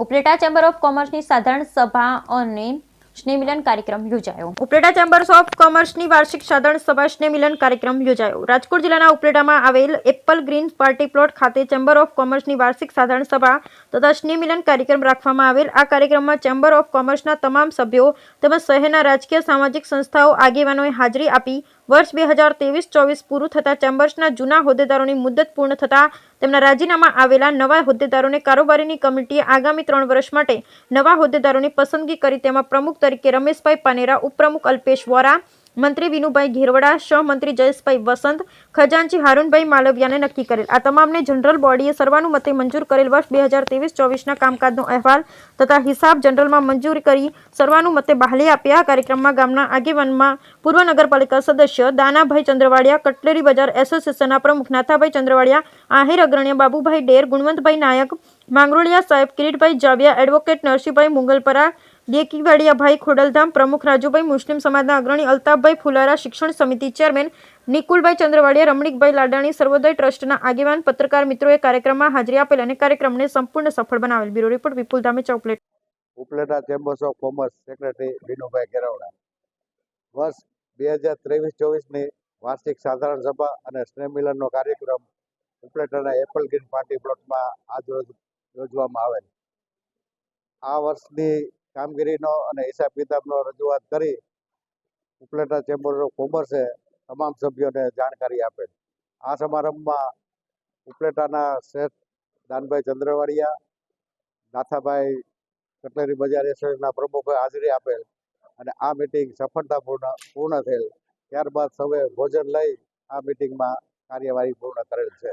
Upleta chamber of કોમર્સની સાધારણ સભા અને સ્નેહમિલન કાર્યક્રમ યોજાયો. ઉપલેટા ચેમ્બર્સ ઓફ કોમર્સની વાર્ષિક સાધારણ સભા સ્નેહમિલન કાર્યક્રમ યોજાયો. રાજકોટ જિલ્લાના ઉપલેટામાં આવેલ એપલ ગ્રીન પાર્ટી પ્લોટ ખાતે ચેમ્બર ઓફ કોમર્સની વાર્ષિક સાધારણ સભા તથા સ્નેહમિલન કાર્યક્રમ રાખવામાં આવેલ. આ કાર્યક્રમમાં ચેમ્બર ઓફ કોમર્સના તમામ સભ્યો તેમજ શહેરના રાજકીય સામાજિક સંસ્થાઓ આગેવાનોએ હાજરી આપી. વર્ષ 2023-24 પૂરું થતા ચેમ્બર્સના જૂના હોદ્દેદારોની મુદ્દત પૂર્ણ થતા તેમના રાજીનામા આવેલા નવા હોદ્દેદારોને કારોબારીની કમિટીએ આગામી 3 વર્ષ માટે નવા હોદ્દેદારોની પસંદગી કરી. તેમાં પ્રમુખ તરીકે રમેશભાઈ પાનેરા, ઉપપ્રમુખ અલ્પેશ વોરા, મંત્રી વિનુભાઈ ઘેરવડા, સહમંત્રી જયેશભાઈ વસંત, ખજાનચી હારૂનભાઈ માલવિયાને નક્કી કરેલ. આ તમામને જનરલ બોડીએ સર્વાનુમતે મંજૂર કરેલ. વર્ષ 2023-24ના કામકાજનો અહેવાલ તથા હિસાબ જનરલમાં મંજૂર કરી સર્વાનુમતે બહાલી આપી. આ કાર્યક્રમમાં ગામના આગેવાનમાં પૂર્વ નગરપાલિકા સદસ્ય દાનાભાઈ ચંદ્રવાડિયા, કટલેરી બજાર એસોસિએશનના પ્રમુખ નાથાભાઈ ચંદ્રવાડિયા, આહિર અગ્રણી બાબુભાઈ ડેર, ગુણવંતભાઈ નાયક, માંગરોળિયા સાહેબ, કિરીટભાઈ જાવિયા, એડવોકેટ નરસિંહભાઈ મુગલપરા, દેકીવાડિયાભાઈ ખોડલધામ, પ્રમુખ રાજુભાઈ, મુસ્લિમ સમાજના અગ્રણી અલ્તાફભાઈ ફુલારા, શિક્ષણ સમિતિ ચેરમેન નિકુલભાઈ ચંદ્રવાડિયા, રમણીકભાઈ લાડાણી, સર્વોદય ટ્રસ્ટના આગેવાન, પત્રકાર મિત્રોએ કાર્યક્રમમાં હાજરી આપેલ અને કાર્યક્રમને સંપૂર્ણ સફળ બનાવેલ. Bureau report Vipul Dhamecha, Upleta. Upleta chambers of commerce secretary Vinubhai Gherwada. વર્ષ 2023-24ની વાર્ષિક સાધારણ સભા અને સ્નેહમિલનનો કાર્યક્રમ ઉપલેટાના એપલ ગ્રીન પાર્ટી પ્લોટમાં આજરોજ યોજવામાં આવેલ. આ વર્ષની કામગીરીનો અને હિસાબ કિતાબનો રજૂઆત કરી ઉપલેટા ચેમ્બર ઓફ કોમર્સે તમામ સભ્યોને જાણકારી આપેલ. આ સમારંભમાં ઉપલેટાના શેઠ દાનભાઈ ચંદ્રવાડિયા, નાથાભાઈ કટલેરી બજાર એસોસિએશનના પ્રમુખે હાજરી આપેલ અને આ મિટિંગ સફળતાપૂર્ણ થયેલ. ત્યારબાદ સૌએ ભોજન લઈ આ મિટિંગમાં કાર્યવાહી પૂર્ણ કરેલ છે.